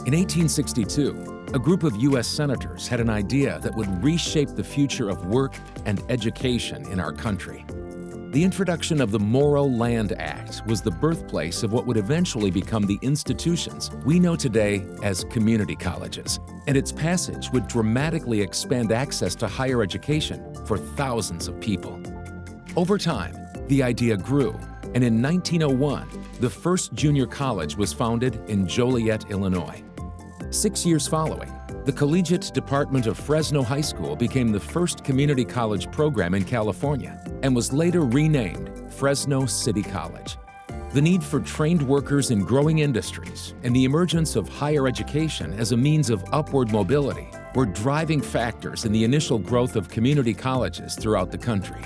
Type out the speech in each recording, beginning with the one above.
In 1862, a group of U.S. senators had an idea that would reshape the future of work and education in our country. The introduction of the Morrow Land Act was the birthplace of what would eventually become the institutions we know today as community colleges, and its passage would dramatically expand access to higher education for thousands of people. Over time, the idea grew, and in 1901, the first junior college was founded in Joliet, Illinois. 6 years following, the Collegiate Department of Fresno High School became the first community college program in California and was later renamed Fresno City College. The need for trained workers in growing industries and the emergence of higher education as a means of upward mobility were driving factors in the initial growth of community colleges throughout the country.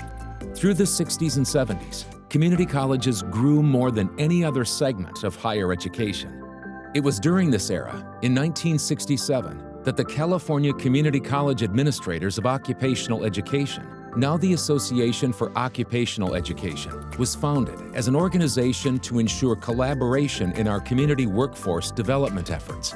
Through the 60s and 70s, community colleges grew more than any other segment of higher education. It was during this era, in 1967, that the California Community College Administrators of Occupational Education, now the Association for Occupational Education, was founded as an organization to ensure collaboration in our community workforce development efforts.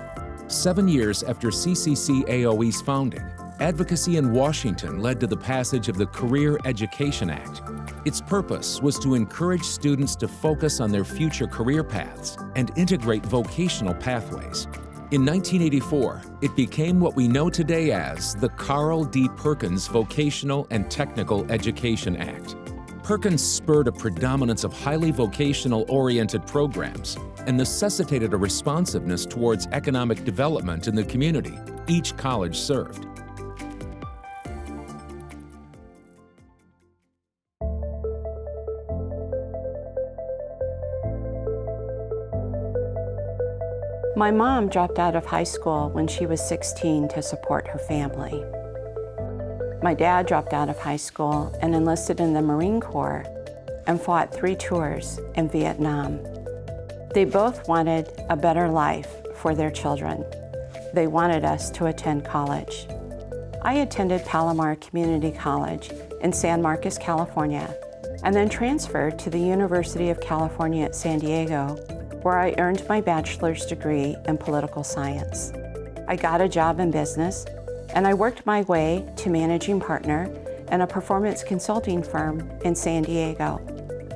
7 years after CCCAOE's founding, advocacy in Washington led to the passage of the Career Education Act. Its purpose was to encourage students to focus on their future career paths and integrate vocational pathways. In 1984, it became what we know today as the Carl D. Perkins Vocational and Technical Education Act. Perkins spurred a predominance of highly vocational-oriented programs and necessitated a responsiveness towards economic development in the community each college served. My mom dropped out of high school when she was 16 to support her family. My dad dropped out of high school and enlisted in the Marine Corps and fought 3 tours in Vietnam. They both wanted a better life for their children. They wanted us to attend college. I attended Palomar Community College in San Marcos, California, and then transferred to the University of California at San Diego, where I earned my bachelor's degree in political science. I got a job in business, and I worked my way to managing partner in a performance consulting firm in San Diego.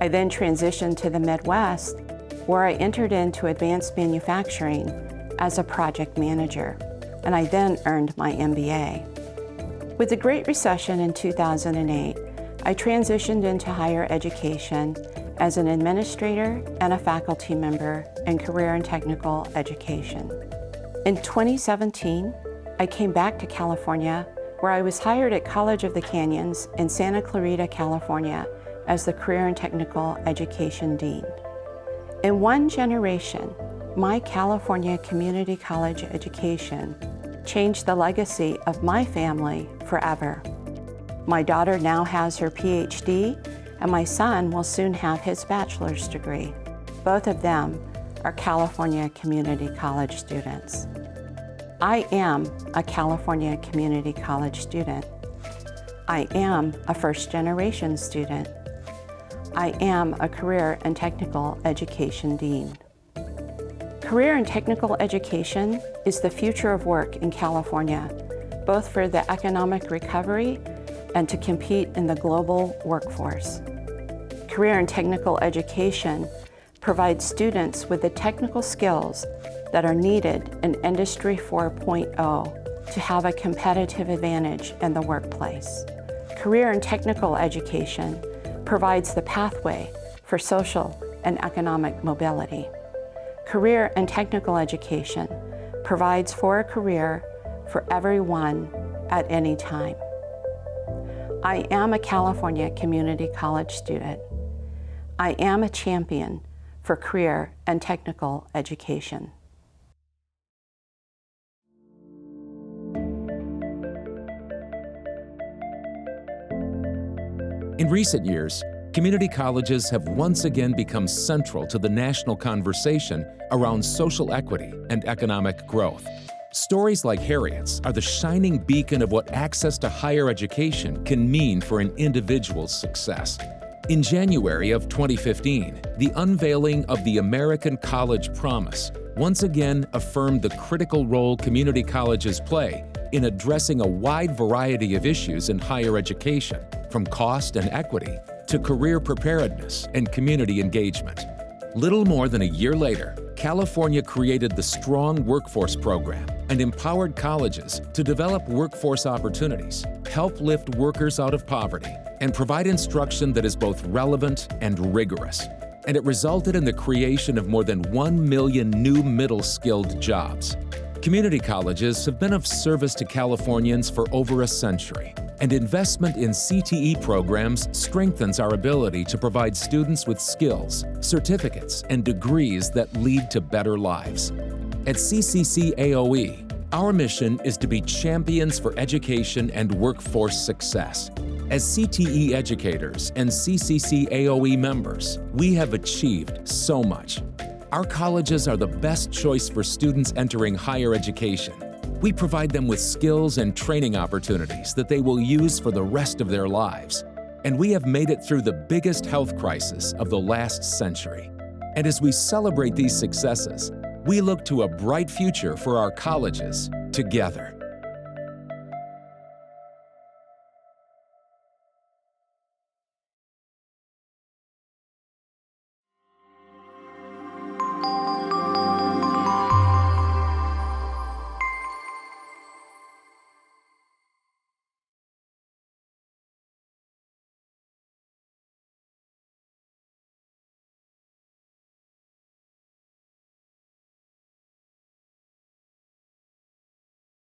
I then transitioned to the Midwest, where I entered into advanced manufacturing as a project manager, and I then earned my MBA. With the Great Recession in 2008, I transitioned into higher education as an administrator and a faculty member in career and technical education. In 2017, I came back to California, where I was hired at College of the Canyons in Santa Clarita, California, as the Career and Technical Education Dean. In one generation, my California community college education changed the legacy of my family forever. My daughter now has her PhD, and my son will soon have his bachelor's degree. Both of them are California community college students. I am a California community college student. I am a first-generation student. I am a career and technical education dean. Career and technical education is the future of work in California, both for the economic recovery and to compete in the global workforce. Career and technical education provides students with the technical skills that are needed in Industry 4.0 to have a competitive advantage in the workplace. Career and technical education provides the pathway for social and economic mobility. Career and technical education provides for a career for everyone at any time. I am a California community college student. I am a champion for career and technical education. In recent years, community colleges have once again become central to the national conversation around social equity and economic growth. Stories like Harriet's are the shining beacon of what access to higher education can mean for an individual's success. In January of 2015, the unveiling of the American College Promise once again affirmed the critical role community colleges play in addressing a wide variety of issues in higher education, from cost and equity to career preparedness and community engagement. Little more than a year later, California created the Strong Workforce Program and empowered colleges to develop workforce opportunities, help lift workers out of poverty, and provide instruction that is both relevant and rigorous. And it resulted in the creation of more than 1 million new middle-skilled jobs. Community colleges have been of service to Californians for over a century, and investment in CTE programs strengthens our ability to provide students with skills, certificates, and degrees that lead to better lives. At CCCAOE, our mission is to be champions for education and workforce success. As CTE educators and CCCAOE members, we have achieved so much. Our colleges are the best choice for students entering higher education. We provide them with skills and training opportunities that they will use for the rest of their lives. And we have made it through the biggest health crisis of the last century. And as we celebrate these successes, we look to a bright future for our colleges together.